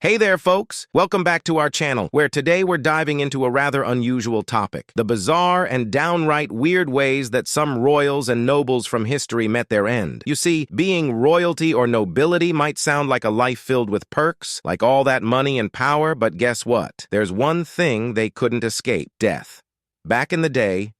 Hey there, folks! Welcome back to our channel, where today we're diving into a rather unusual topic, the bizarre and downright weird ways that some royals and nobles from history met their end. You see, being royalty or nobility might sound like a life filled with perks, like all that money and power, but guess what? There's one thing they couldn't escape: death. Back in the day,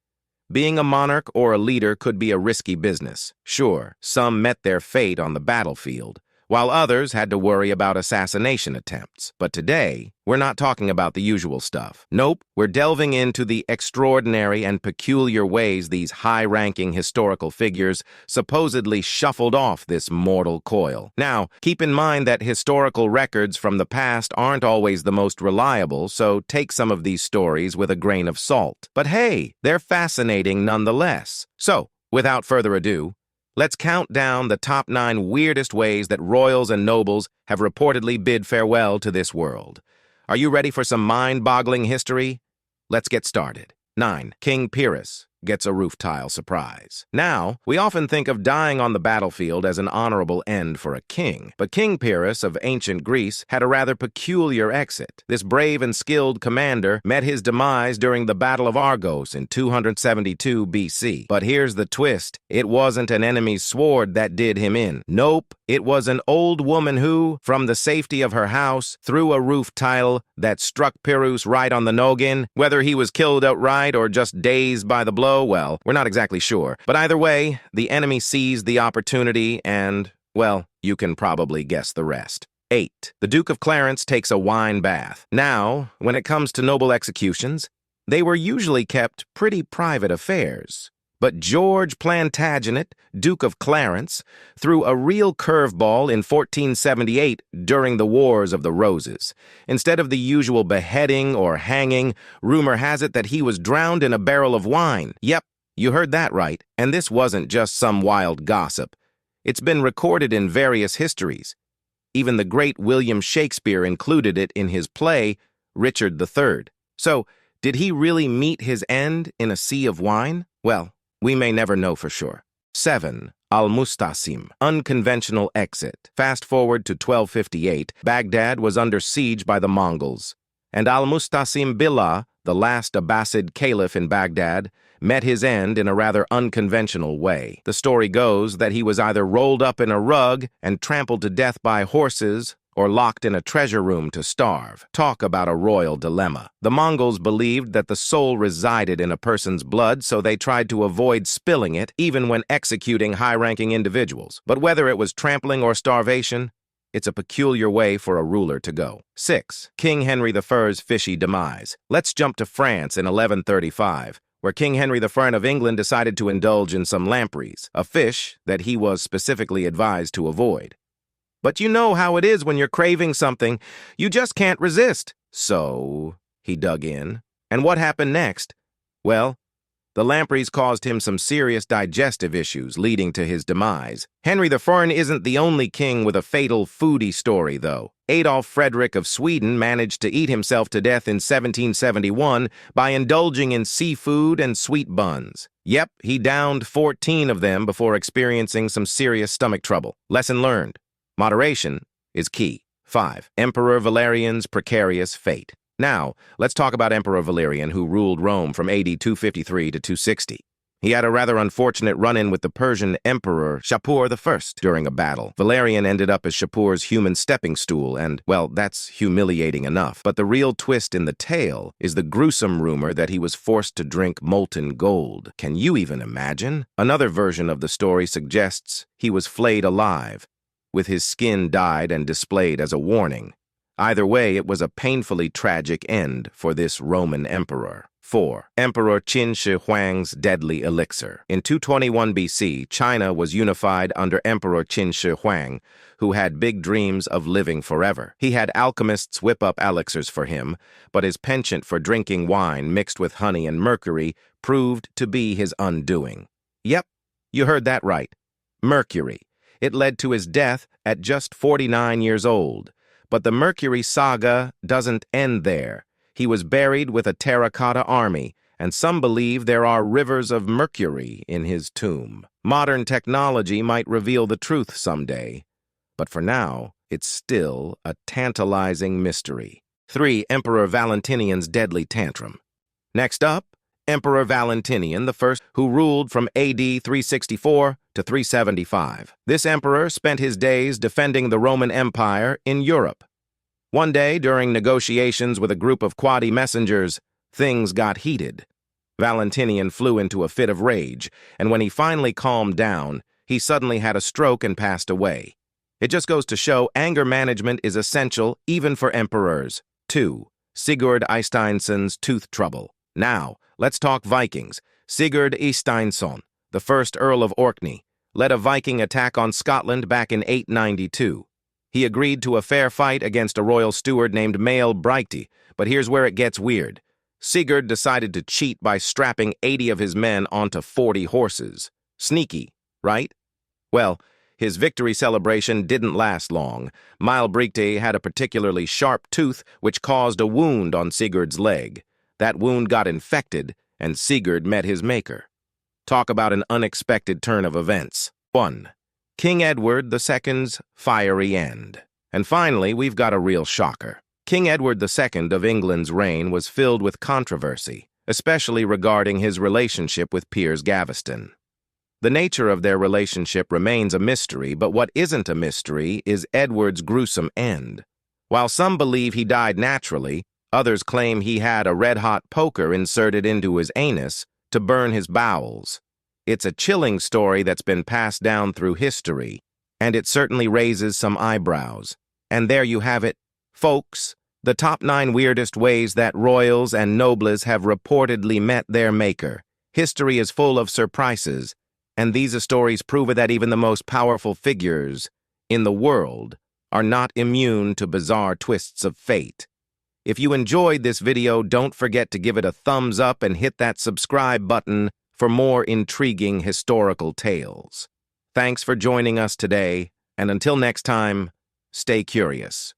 being a monarch or a leader could be a risky business. Sure, some met their fate on the battlefield, while others had to worry about assassination attempts. But today, we're not talking about the usual stuff. Nope, we're delving into the extraordinary and peculiar ways these high-ranking historical figures supposedly shuffled off this mortal coil. Now, keep in mind that historical records from the past aren't always the most reliable, so take some of these stories with a grain of salt. But hey, they're fascinating nonetheless. So, without further ado, let's count down the top 9 weirdest ways that royals and nobles have reportedly bid farewell to this world. Are you ready for some mind-boggling history? Let's get started. 9. King Pyrrhus gets a roof tile surprise. Now, we often think of dying on the battlefield as an honorable end for a king, but King Pyrrhus of ancient Greece had a rather peculiar exit. This brave and skilled commander met his demise during the Battle of Argos in 272 BC. But here's the twist: it wasn't an enemy's sword that did him in. Nope, it was an old woman who, from the safety of her house, threw a roof tile that struck Pyrrhus right on the noggin. Whether he was killed outright or just dazed by the blow, well, we're not exactly sure. But either way, the enemy seized the opportunity and, well, you can probably guess the rest. 8. The Duke of Clarence takes a wine bath. Now, when it comes to noble executions, they were usually kept pretty private affairs. But George Plantagenet, Duke of Clarence, threw a real curveball in 1478 during the Wars of the Roses. Instead of the usual beheading or hanging, rumor has it that he was drowned in a barrel of wine. Yep, you heard that right. And this wasn't just some wild gossip. It's been recorded in various histories. Even the great William Shakespeare included it in his play, Richard III. So, did he really meet his end in a sea of wine? Well, we may never know for sure. 7. Al-Musta'sim, unconventional exit. Fast forward to 1258, Baghdad was under siege by the Mongols, and Al-Musta'sim Billah, the last Abbasid caliph in Baghdad, met his end in a rather unconventional way. The story goes that he was either rolled up in a rug and trampled to death by horses, or locked in a treasure room to starve. Talk about a royal dilemma. The Mongols believed that the soul resided in a person's blood, so they tried to avoid spilling it, even when executing high-ranking individuals. But whether it was trampling or starvation, it's a peculiar way for a ruler to go. 6. King Henry I's fishy demise. Let's jump to France in 1135, where King Henry I of England decided to indulge in some lampreys, a fish that he was specifically advised to avoid. But you know how it is when you're craving something. You just can't resist. So, he dug in. And what happened next? Well, the lampreys caused him some serious digestive issues, leading to his demise. Henry I isn't the only king with a fatal foodie story, though. Adolf Frederick of Sweden managed to eat himself to death in 1771 by indulging in seafood and sweet buns. Yep, he downed 14 of them before experiencing some serious stomach trouble. Lesson learned: moderation is key. 5. Emperor Valerian's precarious fate. Now, let's talk about Emperor Valerian, who ruled Rome from AD 253 to 260. He had a rather unfortunate run-in with the Persian Emperor Shapur I during a battle. Valerian ended up as Shapur's human stepping stool, and, well, that's humiliating enough. But the real twist in the tale is the gruesome rumor that he was forced to drink molten gold. Can you even imagine? Another version of the story suggests he was flayed alive, with his skin dyed and displayed as a warning. Either way, it was a painfully tragic end for this Roman emperor. 4. Emperor Qin Shi Huang's deadly elixir. In 221 BC, China was unified under Emperor Qin Shi Huang, who had big dreams of living forever. He had alchemists whip up elixirs for him, but his penchant for drinking wine mixed with honey and mercury proved to be his undoing. Yep, you heard that right. Mercury. It led to his death at just 49 years old. But the Mercury saga doesn't end there. He was buried with a terracotta army, and some believe there are rivers of mercury in his tomb. Modern technology might reveal the truth someday. But for now, it's still a tantalizing mystery. 3. Emperor Valentinian's deadly tantrum. Next up, Emperor Valentinian I, who ruled from AD 364 to 375. This emperor spent his days defending the Roman Empire in Europe. One day, during negotiations with a group of Quadi messengers, things got heated. Valentinian flew into a fit of rage, and when he finally calmed down, he suddenly had a stroke and passed away. It just goes to show anger management is essential even for emperors. 2. Sigurd Eysteinsson's tooth trouble. Now, let's talk Vikings. Sigurd Eysteinsson, the first Earl of Orkney, led a Viking attack on Scotland back in 892. He agreed to a fair fight against a royal steward named Mal-Brigte, but here's where it gets weird. Sigurd decided to cheat by strapping 80 of his men onto 40 horses. Sneaky, right? Well, his victory celebration didn't last long. Mal-Brigte had a particularly sharp tooth which caused a wound on Sigurd's leg. That wound got infected, and Sigurd met his maker. Talk about an unexpected turn of events. 1. King Edward II's fiery end. And finally, we've got a real shocker. King Edward II of England's reign was filled with controversy, especially regarding his relationship with Piers Gaveston. The nature of their relationship remains a mystery, but what isn't a mystery is Edward's gruesome end. While some believe he died naturally, others claim he had a red-hot poker inserted into his anus to burn his bowels. It's a chilling story that's been passed down through history, and it certainly raises some eyebrows. And there you have it, folks, the top 9 weirdest ways that royals and nobles have reportedly met their maker. History is full of surprises, and these stories prove that even the most powerful figures in the world are not immune to bizarre twists of fate. If you enjoyed this video, don't forget to give it a thumbs up and hit that subscribe button for more intriguing historical tales. Thanks for joining us today, and until next time, stay curious.